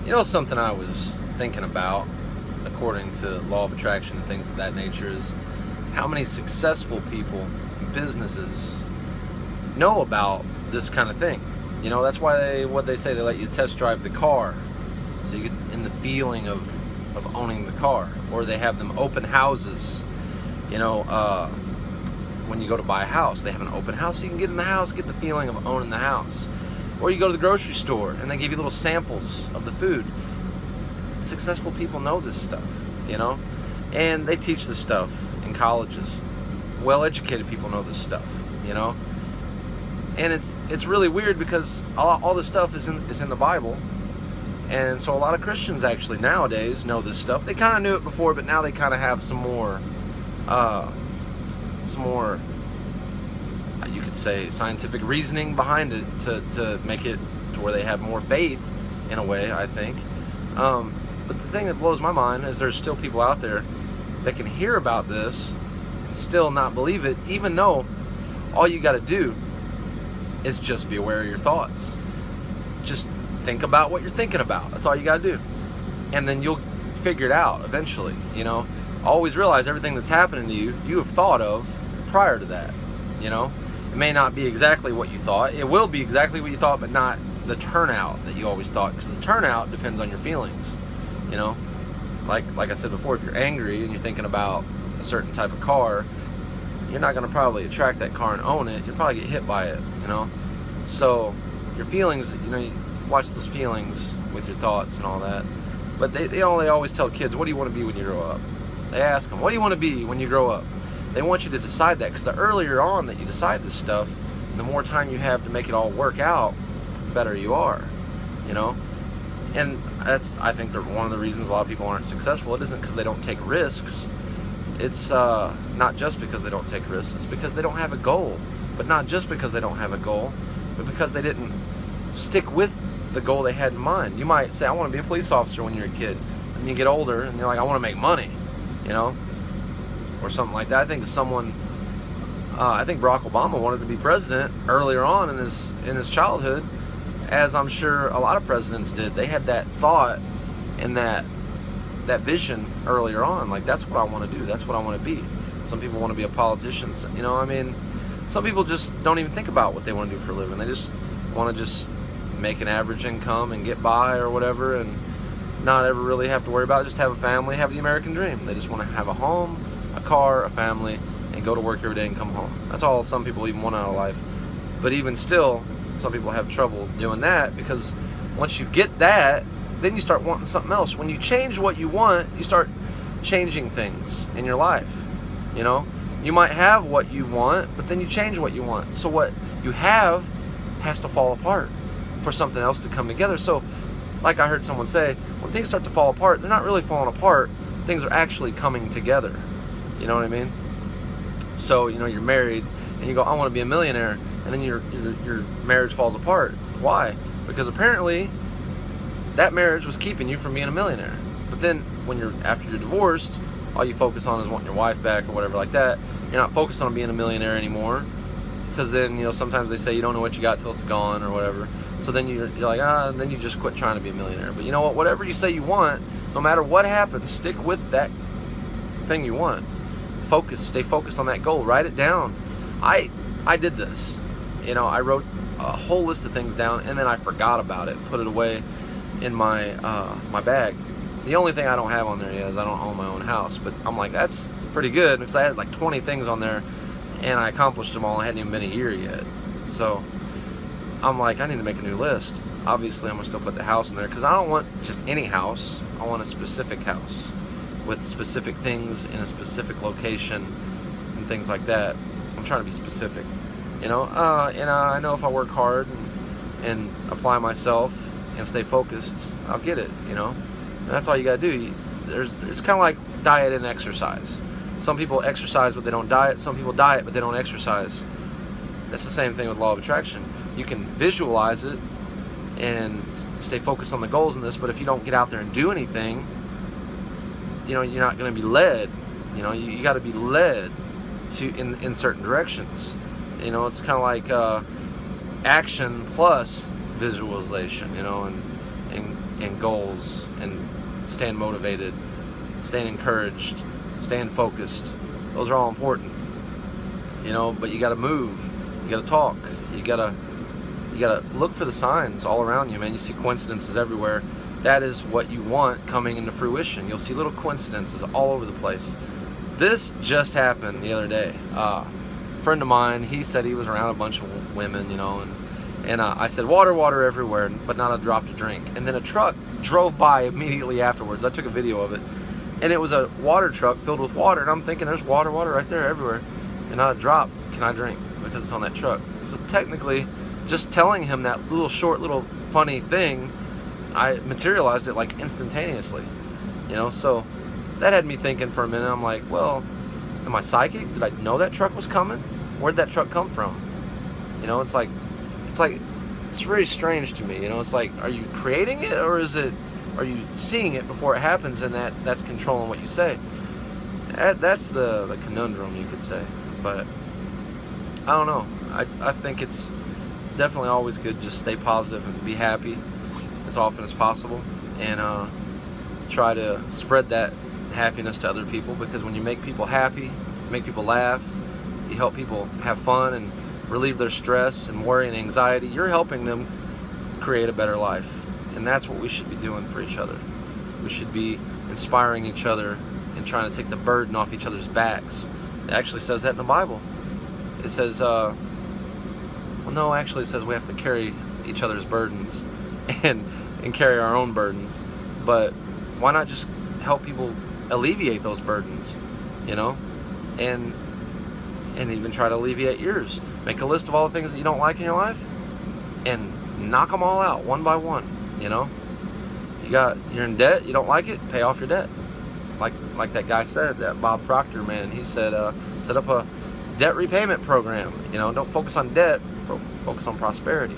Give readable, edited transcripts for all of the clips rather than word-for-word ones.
You know, something I was thinking about, according to law of attraction and things of that nature, is how many successful people and businesses know about this kind of thing. You know, that's why what they say, they let you test drive the car, so you get in the feeling of owning the car. Or they have them open houses. You know, when you go to buy a house, they have an open house, so you can get in the house, get the feeling of owning the house. Or you go to the grocery store and they give you little samples of the food. Successful people know this stuff, you know, and they teach this stuff in colleges. Well-educated people know this stuff, you know, and it's really weird because all this stuff is in the Bible, and so a lot of Christians actually nowadays know this stuff. They kind of knew it before, but now they kind of have some more, you could say, scientific reasoning behind it to make it to where they have more faith in a way, I think. But the thing that blows my mind is there's still people out there that can hear about this and still not believe it, even though all you got to do is just be aware of your thoughts. Just think about what you're thinking about. That's all you got to do. And then you'll figure it out eventually, you know. Always realize everything that's happening to you, you have thought of prior to that, you know. It may not be exactly what you thought. It will be exactly what you thought, but not the turnout that you always thought, because the turnout depends on your feelings. You know, like I said before, if you're angry and you're thinking about a certain type of car, you're not going to probably attract that car and own it. You'll probably get hit by it, you know. So your feelings, you know, you watch those feelings with your thoughts and all that. But they always tell kids, what do you want to be when you grow up? They ask them, what do you want to be when you grow up? They want you to decide that, because the earlier on that you decide this stuff, the more time you have to make it all work out, the better you are, you know. And that's, I think, one of the reasons a lot of people aren't successful. It isn't because they don't take risks. It's not just because they don't take risks. It's because they don't have a goal. But not just because they don't have a goal, but because they didn't stick with the goal they had in mind. You might say, I want to be a police officer when you're a kid. And you get older and you're like, I want to make money, you know, or something like that. I think I think Barack Obama wanted to be president earlier on in his childhood, as I'm sure a lot of presidents did. They had that thought and that vision earlier on, like, that's what I want to do, that's what I want to be. Some people want to be a politician, you know, I mean, some people just don't even think about what they want to do for a living. They just want to just make an average income and get by or whatever, and not ever really have to worry about it. Just have a family, have the American dream. They just want to have a home, a car, a family, and go to work every day and come home. That's all some people even want out of life. But even still, some people have trouble doing that, because once you get that, then you start wanting something else. When you change what you want, you start changing things in your life. You know, you might have what you want, but then you change what you want. So what you have has to fall apart for something else to come together. So, like I heard someone say, when things start to fall apart, they're not really falling apart. Things are actually coming together. You know what I mean? So, you know, you're married and you go, I want to be a millionaire, and then your marriage falls apart. Why? Because apparently that marriage was keeping you from being a millionaire. But then after you're divorced, all you focus on is wanting your wife back or whatever like that. You're not focused on being a millionaire anymore, because then, you know, sometimes they say you don't know what you got till it's gone or whatever. So then you're like, then you just quit trying to be a millionaire. But you know what? Whatever you say you want, no matter what happens, stick with that thing you want. Stay focused on that goal. Write it down. I did this. You know, I wrote a whole list of things down, and then I forgot about it, put it away in my bag. The only thing I don't have on there is I don't own my own house, but I'm like, that's pretty good, because I had like 20 things on there, and I accomplished them all. I hadn't even been a year yet. So I'm like, I need to make a new list. Obviously, I'm gonna still put the house in there, because I don't want just any house. I want a specific house with specific things in a specific location and things like that. I'm trying to be specific, you know. And I know if I work hard and apply myself and stay focused, I'll get it, you know. And that's all you gotta do. It's kind of like diet and exercise. Some people exercise but they don't diet. Some people diet but they don't exercise. That's the same thing with law of attraction. You can visualize it and stay focused on the goals in this, but if you don't get out there and do anything, you know, you're not going to be led. You know, you got to be led to in certain directions. You know, it's kind of like action plus visualization. You know, and and goals and staying motivated, staying encouraged, staying focused. Those are all important, but you got to move, you got to talk, you got to look for the signs all around you, man. You see coincidences everywhere. That is what you want coming into fruition. You'll see little coincidences all over the place. This just happened the other day. A friend of mine, he said he was around a bunch of women, and I said, water everywhere, but not a drop to drink. And then a truck drove by immediately afterwards. I took a video of it, and it was a water truck filled with water, and I'm thinking, there's water right there everywhere, and not a drop can I drink because it's on that truck. So technically, just telling him that little funny thing, I materialized it like instantaneously, so that had me thinking for a minute. I'm like, well, am I psychic? Did I know that truck was coming? Where'd that truck come from? It's very strange to me. It's like, are you creating it, or are you seeing it before it happens, and that's controlling what you say? That's the conundrum, you could say. But I don't know. I think it's definitely always good to just stay positive and be happy as often as possible, and try to spread that happiness to other people, because when you make people happy, make people laugh, you help people have fun and relieve their stress and worry and anxiety, you're helping them create a better life. And that's what we should be doing for each other. We should be inspiring each other and trying to take the burden off each other's backs. It actually says that in the Bible. It says, it says we have to carry each other's burdens and carry our own burdens. But why not just help people alleviate those burdens, and even try to alleviate yours. Make a list of all the things that you don't like in your life and knock them all out one by one. You're in debt, you don't like it, pay off your debt. Like that guy said, that Bob Proctor man, he said, set up a debt repayment program. Don't focus on debt, focus on prosperity.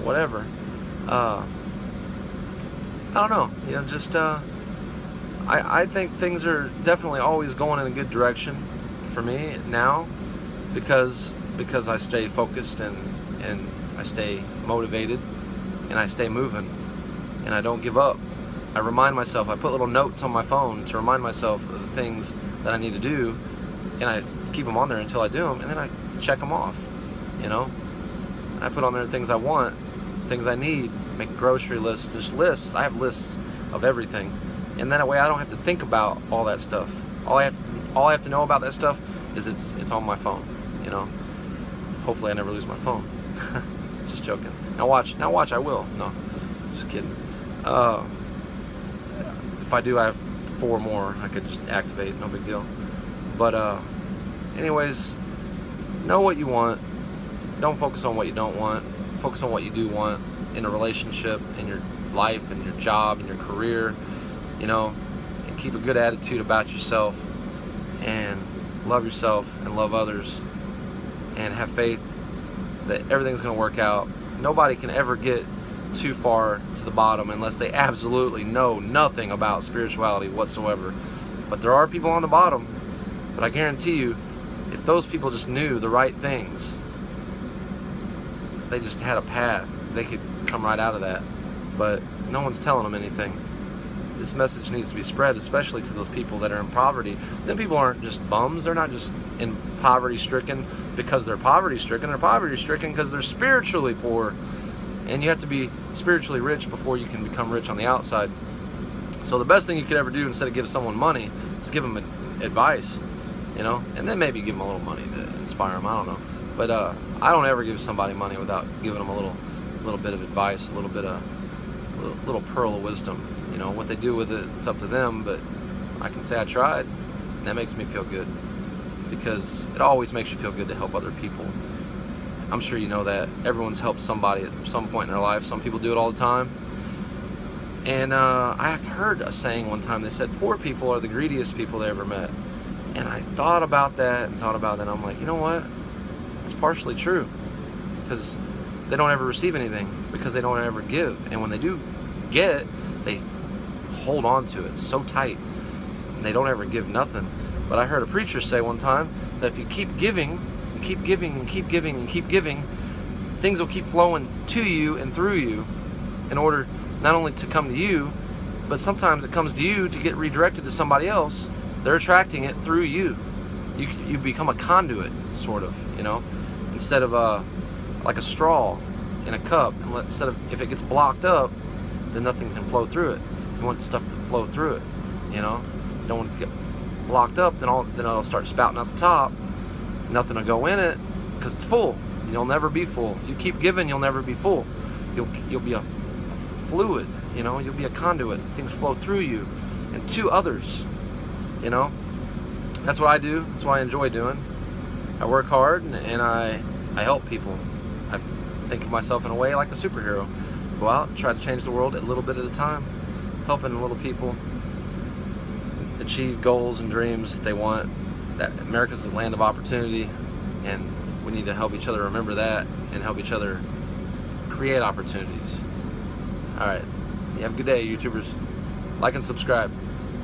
Whatever. I don't know. I think things are definitely always going in a good direction for me now, because I stay focused and I stay motivated and I stay moving and I don't give up. I remind myself, I put little notes on my phone to remind myself of the things that I need to do, and I keep them on there until I do them, and then I check them off. I put on there things I want, things I need, make grocery lists, just lists. I have lists of everything, and that way I don't have to think about all that stuff. All I have to know about that stuff is it's on my phone. Hopefully I never lose my phone. Just joking. Now watch, I will. No, just kidding. If I do, I have 4 more I could just activate, no big deal. But anyways, know what you want. Don't focus on what you don't want. Focus on what you do want in a relationship, in your life, in your job, in your career, and keep a good attitude about yourself, and love yourself and love others, and have faith that everything's going to work out. Nobody can ever get too far to the bottom unless they absolutely know nothing about spirituality whatsoever. But there are people on the bottom, but I guarantee you, if those people just knew the right things, they just had a path, they could come right out of that. But no one's telling them anything. This message needs to be spread, especially to those people that are in poverty. Then people aren't just bums. They're not just in poverty-stricken because they're poverty-stricken. They're poverty-stricken because they're spiritually poor. And you have to be spiritually rich before you can become rich on the outside. So the best thing you could ever do instead of give someone money is give them advice, and then maybe give them a little money to inspire them. I don't know. But I don't ever give somebody money without giving them a little bit of advice, a little pearl of wisdom. What they do with it, it's up to them, but I can say I tried, and that makes me feel good, because it always makes you feel good to help other people. I'm sure you know that. Everyone's helped somebody at some point in their life. Some people do it all the time. And I've heard a saying one time, they said, poor people are the greediest people they ever met. And I thought about that, and I'm like, you know what? It's partially true, because they don't ever receive anything, because they don't ever give. And when they do get, they hold on to it so tight, and they don't ever give nothing. But I heard a preacher say one time that if you keep giving, and keep giving, and keep giving, and keep giving, things will keep flowing to you and through you in order not only to come to you, but sometimes it comes to you to get redirected to somebody else. They're attracting it through you. You become a conduit, sort of, you know, instead of like a straw in a cup. And instead of, if it gets blocked up, then nothing can flow through it. You want stuff to flow through it, you know. You don't want it to get blocked up, then it'll start spouting out the top. Nothing will go in it because it's full. You'll never be full. If you keep giving, you'll never be full. You'll be a fluid, you know. You'll be a conduit. Things flow through you and to others, you know. That's what I do. That's what I enjoy doing. I work hard and I help people. I think of myself in a way like a superhero. Go out and try to change the world a little bit at a time, helping little people achieve goals and dreams they want. That America's a land of opportunity, and we need to help each other remember that and help each other create opportunities. All right. You have a good day, YouTubers. Like and subscribe.